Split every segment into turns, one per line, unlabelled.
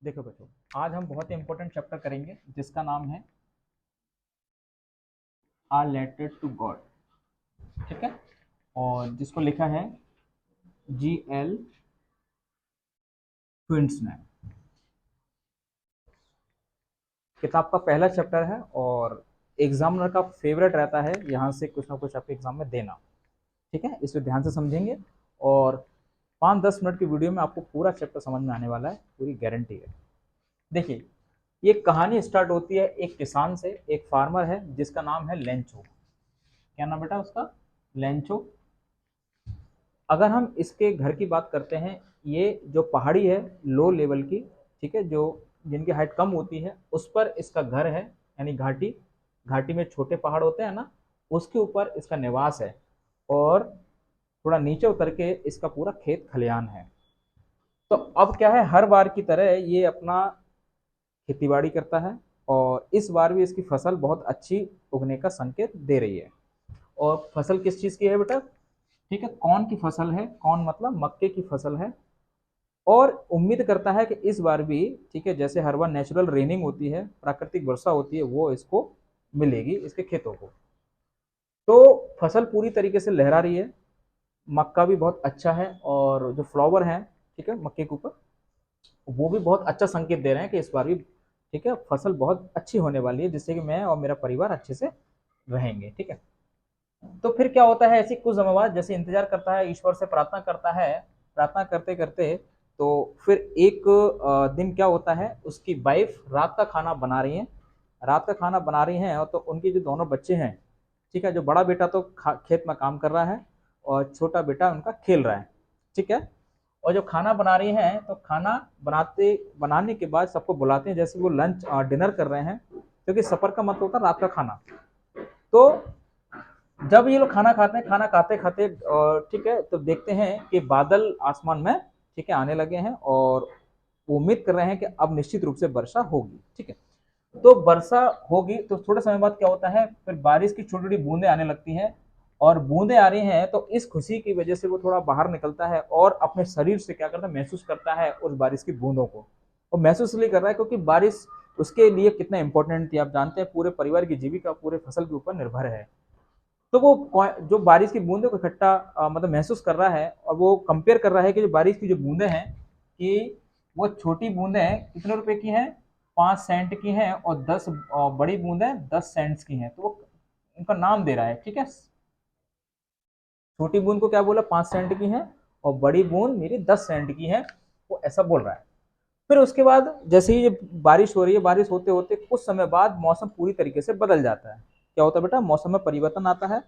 देखो बच्चों, आज हम बहुत ही इंपॉर्टेंट चैप्टर करेंगे जिसका नाम है आर लेटर टू गॉड। ठीक है, और जिसको लिखा है G.L. ट्विंस ने। किताब का पहला चैप्टर है और एग्जामिनर का फेवरेट रहता है यहाँ से कुछ ना कुछ आपके एग्जाम में देना। ठीक है, इसको ध्यान से समझेंगे और 5-10 मिनट की वीडियो में आपको पूरा चैप्टर समझ में आने वाला है, पूरी गारंटी है। देखिए, ये कहानी स्टार्ट होती है एक किसान से। एक फार्मर है जिसका नाम है लेंचो। क्या नाम बेटा उसका? लेंचो। अगर हम इसके घर की बात करते हैं, ये जो पहाड़ी है लो लेवल की, ठीक है, जो जिनकी हाइट कम होती है उस पर इसका घर है, यानी घाटी। घाटी में छोटे पहाड़ होते हैं ना, उसके ऊपर इसका निवास है। और थोड़ा नीचे उतर के इसका पूरा खेत खलियान है। तो अब क्या है, हर बार की तरह ये अपना खेतीबाड़ी करता है और इस बार भी इसकी फसल बहुत अच्छी उगने का संकेत दे रही है। और फसल किस चीज़ की है बेटा? ठीक है, कौन की फसल है, कौन मतलब मक्के की फसल है। और उम्मीद करता है कि इस बार भी, ठीक है, जैसे हर बार नेचुरल रेनिंग होती है, प्राकृतिक वर्षा होती है, वो इसको मिलेगी इसके खेतों को। तो फसल पूरी तरीके से लहरा रही है। मक्का भी बहुत अच्छा है और जो फ्लावर है, ठीक है, मक्के के ऊपर, वो भी बहुत अच्छा संकेत दे रहे हैं कि इस बार भी, ठीक है, फसल बहुत अच्छी होने वाली है, जिससे कि मैं और मेरा परिवार अच्छे से रहेंगे। ठीक है, तो फिर क्या होता है, ऐसी कुछ समय बाद जैसे इंतजार करता है, ईश्वर से प्रार्थना करता है। प्रार्थना करते करते तो फिर एक दिन क्या होता है, उसकी वाइफ रात का खाना बना रही है। रात का खाना बना रही हैं और तो उनके जो दोनों बच्चे हैं, ठीक है, जो बड़ा बेटा तो खेत में काम कर रहा है और छोटा बेटा उनका खेल रहा है। ठीक है, और जो खाना बना रही हैं, तो खाना बनाने के बाद सबको बुलाते हैं, जैसे वो लंच डिनर कर रहे हैं, क्योंकि सफर का मतलब होता है रात का खाना। तो जब ये लोग खाना खाते हैं, खाना खाते खाते ठीक है, तो देखते हैं कि बादल आसमान में, ठीक है, आने लगे हैं और वो उम्मीद कर रहे हैं कि अब निश्चित रूप से वर्षा होगी। ठीक है, तो वर्षा होगी तो थोड़े समय बाद क्या होता है, फिर बारिश की छोटी छोटी बूंदें आने लगती हैं। और बूंदें आ रही हैं तो इस खुशी की वजह से वो थोड़ा बाहर निकलता है और अपने शरीर से क्या करता है, महसूस करता है उस बारिश की बूंदों को। और महसूस इसलिए कर रहा है क्योंकि बारिश उसके लिए कितना इंपॉर्टेंट थी। आप जानते हैं, पूरे परिवार की जीविका पूरे फसल के ऊपर निर्भर है। तो वो जो बारिश की बूंदों को इकट्ठा मतलब महसूस कर रहा है, और वो कंपेयर कर रहा है कि जो बारिश की जो बूंदें हैं, कि वो छोटी बूंदें कितने रुपए की हैं, 5 सेंट की हैं, और 10 बड़ी बूंदें 10 सेंट्स की हैं। तो वो उनका नाम दे रहा है। ठीक है, छोटी बूंद को क्या बोला, 5 सेंट की है, और बड़ी बूंद मेरी 10 सेंट की है, वो ऐसा बोल रहा है। फिर उसके बाद जैसे ही ये बारिश हो रही है, बारिश होते होते कुछ समय बाद मौसम पूरी तरीके से बदल जाता है। क्या होता है बेटा, मौसम में परिवर्तन आता है।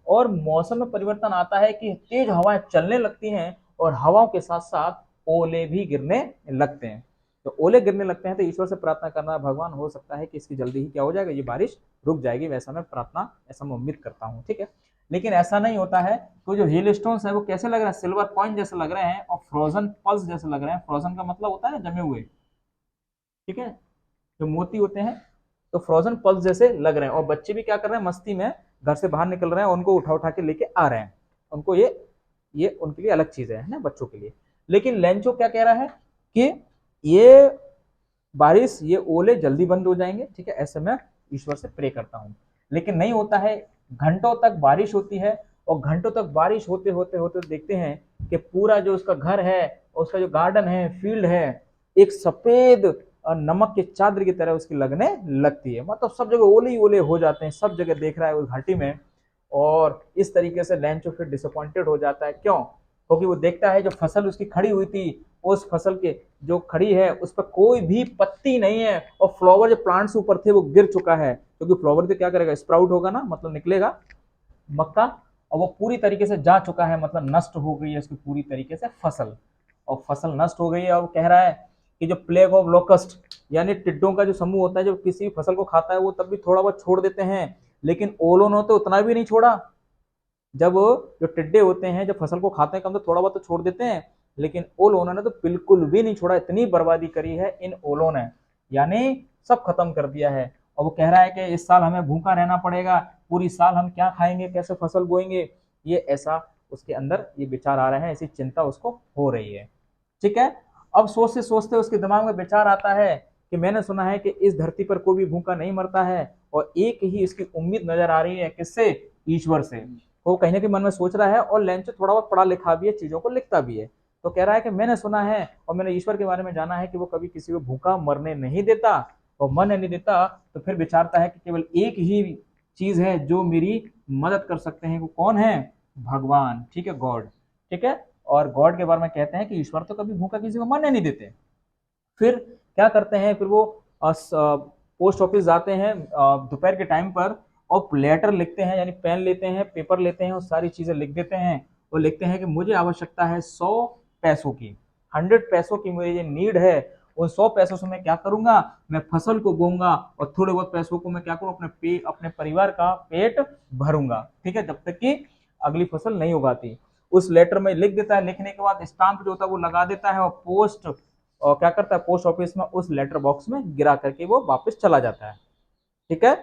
और मौसम में परिवर्तन आता है कि तेज हवाएं चलने लगती हैं और हवाओं के साथ साथ ओले भी गिरने लगते हैं। तो ओले गिरने लगते हैं तो ईश्वर से प्रार्थना करना, भगवान हो सकता है कि इसकी जल्दी ही क्या हो जाएगा, ये बारिश रुक जाएगी, वैसा मैं प्रार्थना, ऐसा मैं उम्मीद करता हूँ। ठीक है, लेकिन ऐसा नहीं होता है। तो जो हिल स्टोन्स है वो कैसे लग रहे हैं, सिल्वर कॉइन जैसे लग रहे हैं और फ्रोजन पल्स जैसे लग रहे हैं। फ्रोजन का मतलब होता है जमे हुए, ठीक है, जो मोती होते हैं, तो फ्रोजन पल्स जैसे लग रहे हैं। और बच्चे भी क्या कर रहे हैं, मस्ती में घर से बाहर निकल रहे हैं, उनको उठा उठा के लेके आ रहे हैं। उनको ये उनके लिए अलग चीज है ना, बच्चों के लिए। लेकिन लेंचो क्या कह रहा है कि ये बारिश, ये ओले जल्दी बंद हो जाएंगे। ठीक है, ऐसे मैं ईश्वर से प्रे करता हूँ। लेकिन नहीं होता है। घंटों तक बारिश होती है और घंटों तक बारिश होते होते होते देखते हैं कि पूरा जो उसका घर है, उसका जो गार्डन है, फील्ड है, एक सफेद नमक के चादर की तरह उसकी लगने लगती है। मतलब सब जगह ओले ही ओले हो जाते हैं, सब जगह देख रहा है उस घाटी में। और इस तरीके से लैंचो फिर डिसअपॉइंटेड हो जाता है। क्यों? क्योंकि वो देखता है जो फसल उसकी खड़ी हुई थी, उस फसल के जो खड़ी है उस पर कोई भी पत्ती नहीं है, और फ्लावर जो प्लांट्स ऊपर थे वो गिर चुका है। क्योंकि फ्लावर तो क्या करेगा, स्प्राउट होगा ना, मतलब निकलेगा मक्का। और वो पूरी तरीके से जा चुका है, मतलब नष्ट हो गई है उसकी पूरी तरीके से फसल। और फसल नष्ट हो गई है, और वो कह रहा है कि जो प्लेग ऑफ लोकस्ट, यानी टिड्डों का जो समूह होता है, जो किसी फसल को खाता है वो तब भी थोड़ा बहुत छोड़ देते हैं, लेकिन ओलों ने तो उतना भी नहीं छोड़ा। जब जो टिड्डे होते हैं जब फसल को खाते हैं कम, तो थोड़ा बहुत तो छोड़ देते हैं, लेकिन ओलों ने तो बिल्कुल भी नहीं छोड़ा। इतनी बर्बादी करी है इन ओलों ने, यानी सब खत्म कर दिया है। और वो कह रहा है कि इस साल हमें भूखा रहना पड़ेगा, पूरी साल हम क्या खाएंगे, कैसे फसल बोएंगे, ये ऐसा उसके अंदर ये विचार आ रहे हैं, ऐसी चिंता उसको हो रही है। ठीक है, अब सोचते सोचते उसके दिमाग में विचार आता है कि मैंने सुना है कि इस धरती पर कोई भी भूखा नहीं मरता है, और एक ही इसकी उम्मीद नजर आ रही है, किससे? ईश्वर से। वो कहीं ना कहीं मन में सोच रहा है, और लेंचो थोड़ा बहुत पढ़ा लिखा भी है, चीजों को लिखता भी है। तो कह रहा है कि मैंने सुना है और मैंने ईश्वर के बारे में जाना है कि वो कभी किसी को भूखा मरने नहीं देता और मरने नहीं देता। तो फिर विचारता है कि केवल एक ही चीज है जो मेरी मदद कर सकते हैं, वो कौन है? भगवान, ठीक है, गॉड, ठीक है। और गॉड के बारे में कहते हैं कि ईश्वर तो कभी भूखा किसी को मरने नहीं देते। फिर क्या करते हैं, फिर वो पोस्ट ऑफिस जाते हैं दोपहर के टाइम पर, और लेटर लिखते हैं, यानी पेन लेते हैं, पेपर लेते हैं, और सारी चीजें लिख देते हैं। और लिखते हैं कि मुझे आवश्यकता है 100 पैसों की, 100 पैसों की मुझे नीड है। उन 100 पैसों से मैं क्या करूंगा? मैं फसल को बोऊंगा, और थोड़े बहुत पैसों को मैं क्या करूँ? अपने परिवार का पेट भरूंगा, ठीक है, जब तक कि अगली फसल नहीं उगाती। उस लेटर में लिख देता है, लिखने के बाद स्टाम्प जो होता है वो लगा देता है, और पोस्ट और क्या करता है, पोस्ट ऑफिस में उस लेटर बॉक्स में गिरा करके वो वापस चला जाता है, ठीक है।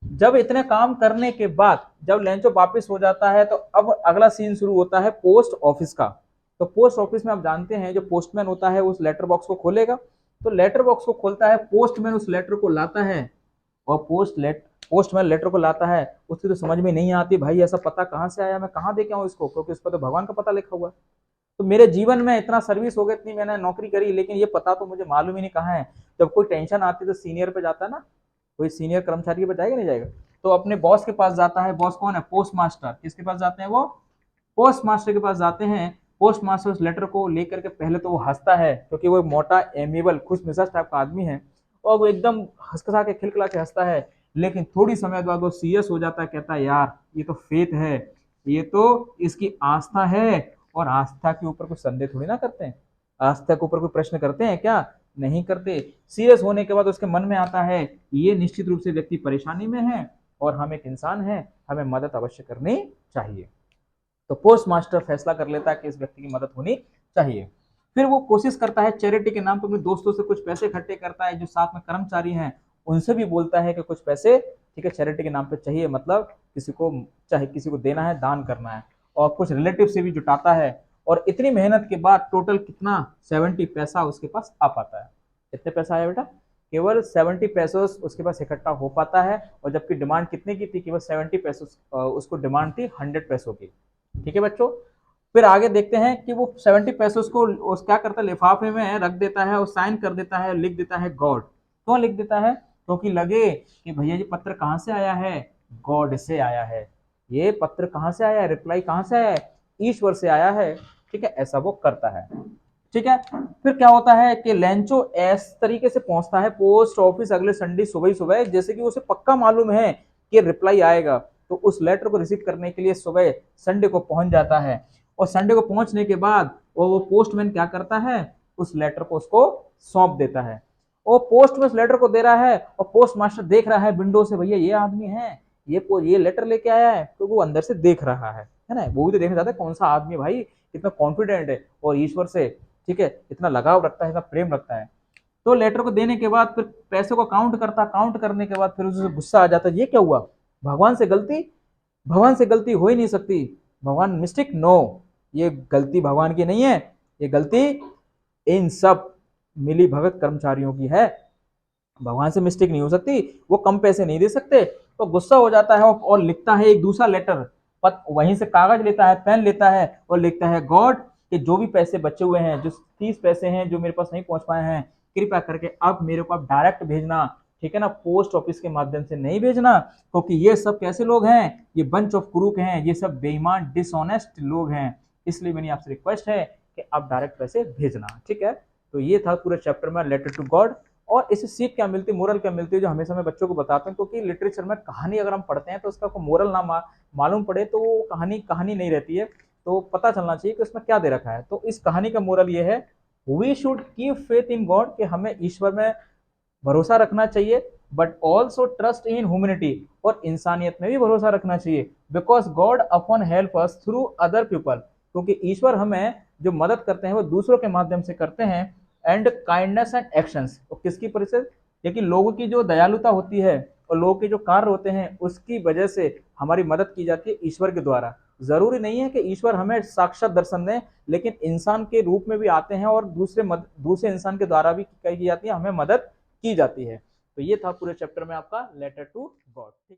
जब इतने काम करने के बाद जब लेंचो वापस हो जाता है, तो अब अगला सीन शुरू होता है पोस्ट ऑफिस का। तो पोस्ट ऑफिस में आप जानते हैं जो पोस्टमैन होता है उस लेटर बॉक्स को खोलेगा। तो लेटर बॉक्स को खोलता है, पोस्टमैन उस लेटर को लाता है, और पोस्टमैन लेटर को लाता है। उसकी तो समझ में नहीं आती, भाई ऐसा पता कहाँ से आया, मैं कहाँ दे के आऊँ इसको, क्योंकि इस पर तो भगवान का पता लिखा हुआ है। तो मेरे जीवन में इतना सर्विस हो गई, इतनी मैंने नौकरी करी, लेकिन ये पता तो मुझे मालूम ही नहीं कहाँ है। जब कोई टेंशन आती है तो सीनियर पे जाता है ना, कोई सीनियर कर्मचारी के पास जाएगा नहीं जाएगा? तो अपने बॉस के पास जाता है। बॉस कौन है? Post master. किसके पास जाते हैं वो? पोस्ट मास्टर के पास जाते हैं। पोस्ट मास्टर उस लेटर को लेकर के पहले तो वो हंसता है, क्योंकि वो मोटा एमेबल खुश मिजाज टाइप का आदमी है, और वो एकदम हंसखसा के खिलखिला के हंसता है। लेकिन थोड़ी समय बाद वो सीरियस हो जाता है, कहता है यार ये तो फेथ है, ये तो इसकी आस्था है, और आस्था के ऊपर कुछ संदेह थोड़ी ना करते हैं, आस्था के ऊपर कोई प्रश्न करते हैं क्या? नहीं करते। सीरियस होने के बाद उसके मन में आता है ये निश्चित रूप से व्यक्ति परेशानी में है, और हम एक इंसान हैं, हमें मदद अवश्य करनी चाहिए। तो पोस्ट मास्टर फैसला कर लेता है कि इस व्यक्ति की मदद होनी चाहिए। फिर वो कोशिश करता है चैरिटी के नाम पर अपने दोस्तों से कुछ पैसे इकट्ठे करता है, जो साथ में कर्मचारी हैं उनसे भी बोलता है कि कुछ पैसे, ठीक है, चैरिटी के नाम पे चाहिए, मतलब किसी को, चाहे किसी को देना है, दान करना है। और कुछ रिलेटिव से भी जुटाता है, और इतनी मेहनत के बाद टोटल कितना? 70 पैसा उसके पास आ पाता है। कितने पैसा आया बेटा? केवल 70 पैसे उसके पास इकट्ठा हो पाता है। और जबकि डिमांड कितने की थी? केवल 70 पैसे उसको डिमांड थी 100 पैसों की, ठीक है बच्चों। फिर आगे देखते हैं कि वो 70 पैसे उसको उस क्या करता है, लिफाफे में रख देता है, और साइन कर देता है, लिख देता है गॉड। क्यों लिख देता है? क्योंकि लगे कि भैया ये पत्र कहाँ से आया है? गॉड से आया है। ये पत्र कहाँ से आया है? रिप्लाई कहाँ से आया है? ईश्वर से आया है, ठीक है, ऐसा वो करता है, ठीक है। फिर क्या होता है कि लेंचो इस तरीके से पहुंचता है पोस्ट ऑफिस अगले संडे सुबह ही सुबह, जैसे कि उसे पक्का मालूम है कि रिप्लाई आएगा। तो उस लेटर को रिसीव करने के लिए सुबह संडे को पहुंच जाता है। और संडे को पहुंचने के बाद वो पोस्टमैन क्या करता है? उस लेटर को उसको सौंप देता है। और पोस्ट में उस लेटर को दे रहा है, और पोस्ट मास्टर देख रहा है विंडो से, भैया ये आदमी है, ये लेटर लेके आया है, तो वो अंदर से देख रहा है ना। वो भी तो देखना चाहता है कौन सा आदमी भाई कितना कॉन्फिडेंट है, और ईश्वर से, ठीक है, इतना लगाव रखता है, इतना प्रेम रखता है। तो लेटर को देने के बाद फिर पैसे को काउंट करता, काउंट करने के बाद फिर उसे गुस्सा आ जाता है, ये क्या हुआ? भगवान से गलती? भगवान से गलती हो ही नहीं सकती। भगवान मिस्टेक? नो, ये गलती भगवान की नहीं है, ये गलती इन सब मिली भगत कर्मचारियों की है। भगवान से मिस्टेक नहीं हो सकती, वो कम पैसे नहीं दे सकते। तो गुस्सा हो जाता है, और लिखता है एक दूसरा लेटर। वहीं से कागज लेता है, पेन लेता है, और लिखता है गॉड कि जो भी पैसे बचे हुए हैं, जो 30 पैसे हैं जो मेरे पास नहीं पहुंच पाए हैं, कृपया करके अब मेरे को आप डायरेक्ट भेजना, ठीक है ना, पोस्ट ऑफिस के माध्यम से नहीं भेजना, क्योंकि ये सब कैसे लोग हैं? ये बंच ऑफ क्रूक हैं, ये सब बेईमान डिसऑनेस्ट लोग हैं, इसलिए मेरी आपसे रिक्वेस्ट है कि आप डायरेक्ट पैसे भेजना, ठीक है। तो ये था पूरे चैप्टर में लेटर टू गॉड। और इससे सीख क्या मिलती है, मोरल क्या मिलती है, जो हमेशा मैं बच्चों को बताता हूँ, क्योंकि लिटरेचर में कहानी अगर हम पढ़ते हैं तो उसका कोई मोरल ना मालूम पड़े तो वो कहानी कहानी नहीं रहती है। तो पता चलना चाहिए कि उसमें क्या दे रखा है। तो इस कहानी का मोरल ये है, we should keep faith in God, कि हमें ईश्वर में भरोसा रखना चाहिए, but also trust in humanity, और इंसानियत में भी भरोसा रखना चाहिए। Because God upon help us through other people, क्योंकि ईश्वर हमें जो मदद करते हैं वो दूसरों के माध्यम से करते हैं। एंड काइंडनेस एंड एक्शंस, तो किसकी परिचय? लेकिन लोगों की जो दयालुता होती है और लोगों के जो कार्य होते हैं उसकी वजह से हमारी मदद की जाती है ईश्वर के द्वारा। जरूरी नहीं है कि ईश्वर हमें साक्षात दर्शन दें, लेकिन इंसान के रूप में भी आते हैं और दूसरे इंसान के द्वारा भी की जाती है, हमें मदद की जाती है। तो ये था पूरे चैप्टर में आपका लेटर टू गॉड।